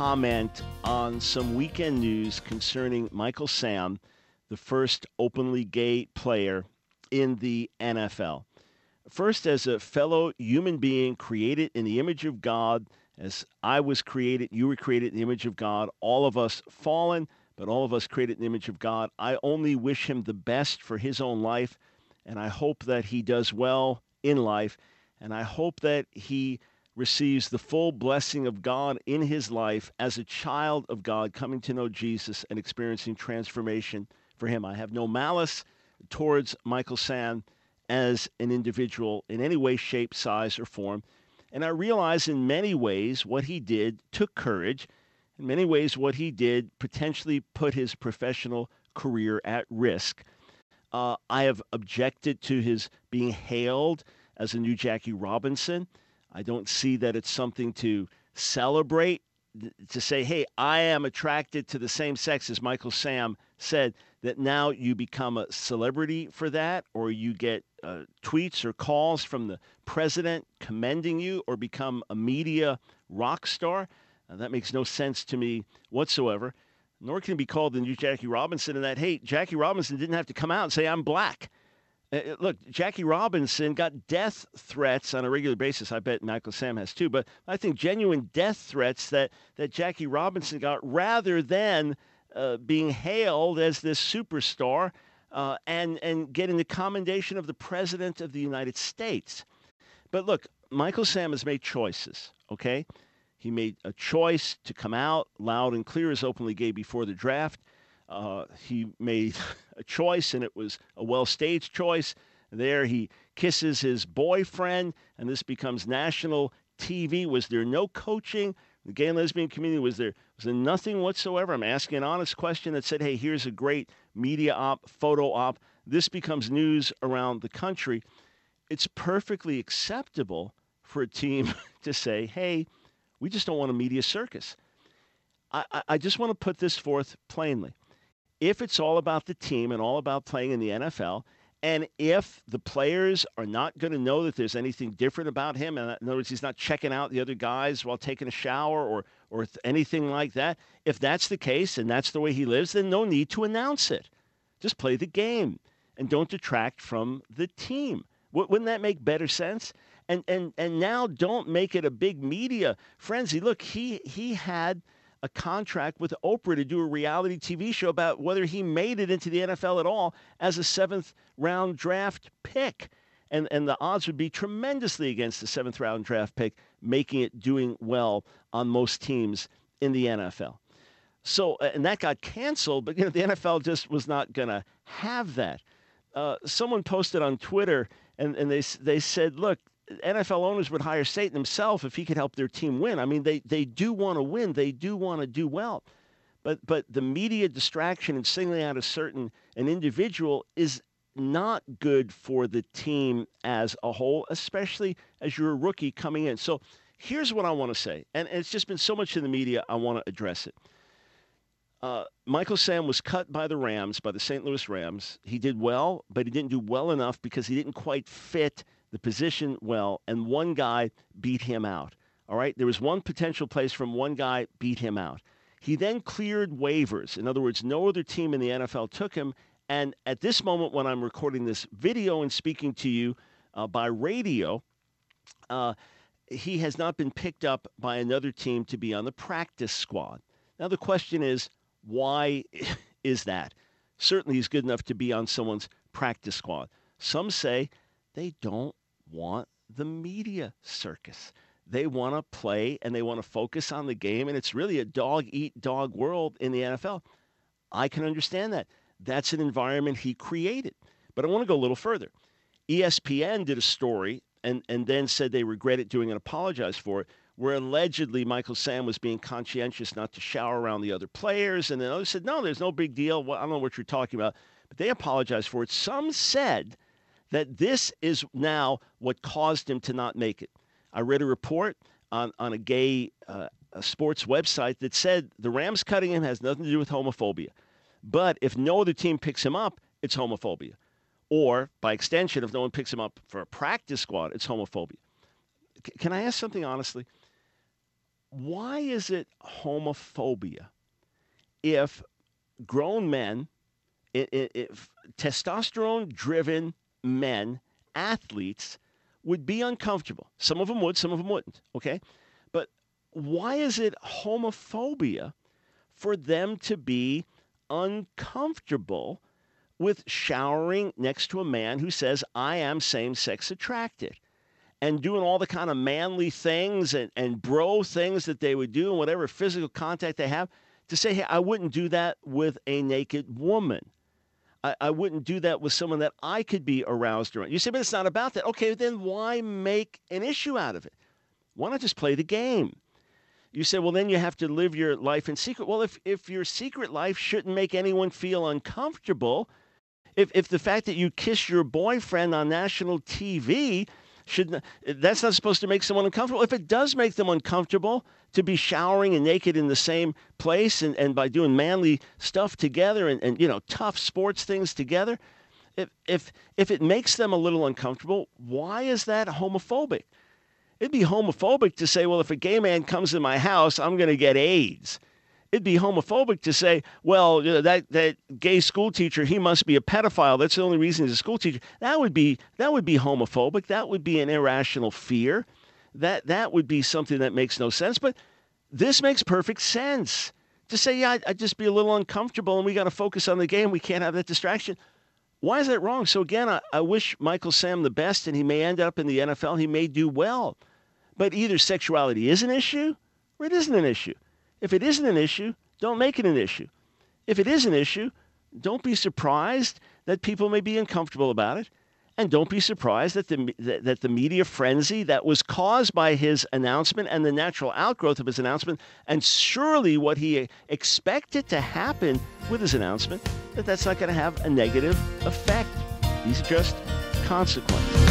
comment on some weekend news concerning Michael Sam, the first openly gay player in the NFL. First, as a fellow human being created in the image of God, as I was created, you were created in the image of God, all of us fallen, but all of us created in the image of God. I only wish him the best for his own life, and I hope that he does well in life, and I hope that he receives the full blessing of God in his life as a child of God, coming to know Jesus and experiencing transformation for him. I have no malice towards Michael Sam as an individual in any way, shape, size, or form. And I realize in many ways what he did took courage. In many ways, what he did potentially put his professional career at risk. I have objected to his being hailed as a new Jackie Robinson. I don't see that it's something to celebrate, to say, hey, I am attracted to the same sex, as Michael Sam said, that now you become a celebrity for that, or you get tweets or calls from the president commending you, or become a media rock star. That makes no sense to me whatsoever. Nor can it be called the new Jackie Robinson in that, hey, Jackie Robinson didn't have to come out and say, I'm black. Look, Jackie Robinson got death threats on a regular basis. I bet Michael Sam has too. But I think genuine death threats that Jackie Robinson got, rather than being hailed as this superstar and getting the commendation of the President of the United States. But look, Michael Sam has made choices, okay? He made a choice to come out loud and clear as openly gay before the draft. He made a choice, and it was a well-staged choice. There he kisses his boyfriend, and this becomes national TV. Was there no coaching? The gay and lesbian community, was there nothing whatsoever? I'm asking an honest question that said, hey, here's a great media op, photo op. This becomes news around the country. It's perfectly acceptable for a team to say, hey, we just don't want a media circus. I just want to put this forth plainly. If it's all about the team and all about playing in the NFL, and if the players are not going to know that there's anything different about him, and in other words, he's not checking out the other guys while taking a shower or anything like that, if that's the case and that's the way he lives, then no need to announce it. Just play the game and don't detract from the team. Wouldn't that make better sense? And now don't make it a big media frenzy. Look, he had a contract with Oprah to do a reality TV show about whether he made it into the NFL at all as a seventh-round draft pick. And the odds would be tremendously against the seventh-round draft pick, making it doing well on most teams in the NFL. So, and that got canceled, but the NFL just was not going to have that. Someone posted on Twitter, and they said, look, NFL owners would hire Satan himself if he could help their team win. I mean, they do want to win. They do want to do well. But the media distraction and singling out an individual is not good for the team as a whole, especially as you're a rookie coming in. So here's what I want to say, and it's just been so much in the media, I want to address it. Michael Sam was cut by the St. Louis Rams. He did well, but he didn't do well enough because he didn't quite fit the position well, and one guy beat him out. All right? There was one potential place from one guy beat him out. He then cleared waivers. In other words, no other team in the NFL took him, and at this moment when I'm recording this video and speaking to you by radio, he has not been picked up by another team to be on the practice squad. Now the question is, why is that? Certainly he's good enough to be on someone's practice squad. Some say they don't want the media circus. They want to play and they want to focus on the game, and it's really a dog-eat-dog world in the NFL. I can understand that. That's an environment he created. But I want to go a little further. ESPN did a story and then said they regret it doing and apologized for it, where allegedly Michael Sam was being conscientious not to shower around the other players, and then others said, no, there's no big deal. Well, I don't know what you're talking about. But they apologized for it. Some said that this is now what caused him to not make it. I read a report on a gay sports website that said the Rams cutting him has nothing to do with homophobia. But if no other team picks him up, it's homophobia. Or, by extension, if no one picks him up for a practice squad, it's homophobia. Can I ask something honestly? why is it homophobia if grown men, if testosterone-driven men, athletes, would be uncomfortable? Some of them would, some of them wouldn't, okay? But why is it homophobia for them to be uncomfortable with showering next to a man who says, I am same-sex attracted, and doing all the kind of manly things and bro things that they would do and whatever physical contact they have, to say, hey, I wouldn't do that with a naked woman. I wouldn't do that with someone that I could be aroused around. You say, but it's not about that. Okay, then why make an issue out of it? Why not just play the game? You say, well, then you have to live your life in secret. Well, if your secret life shouldn't make anyone feel uncomfortable, if the fact that you kiss your boyfriend on national TV, that's not supposed to make someone uncomfortable. If it does make them uncomfortable to be showering and naked in the same place and by doing manly stuff together and tough sports things together, if it makes them a little uncomfortable, why is that homophobic? It'd be homophobic to say, well, if a gay man comes in my house, I'm going to get AIDS. It'd be homophobic to say, well, that gay school teacher, he must be a pedophile. That's the only reason he's a school teacher. That would be homophobic. That would be an irrational fear. That would be something that makes no sense. But this makes perfect sense. To say, yeah, I'd just be a little uncomfortable and we got to focus on the game. We can't have that distraction. Why is that wrong? So again, I wish Michael Sam the best, and he may end up in the NFL. He may do well. But either sexuality is an issue or it isn't an issue. If it isn't an issue, don't make it an issue. If it is an issue, don't be surprised that people may be uncomfortable about it. And don't be surprised that the media frenzy that was caused by his announcement and the natural outgrowth of his announcement, and surely what he expected to happen with his announcement, that's not going to have a negative effect. These are just consequences.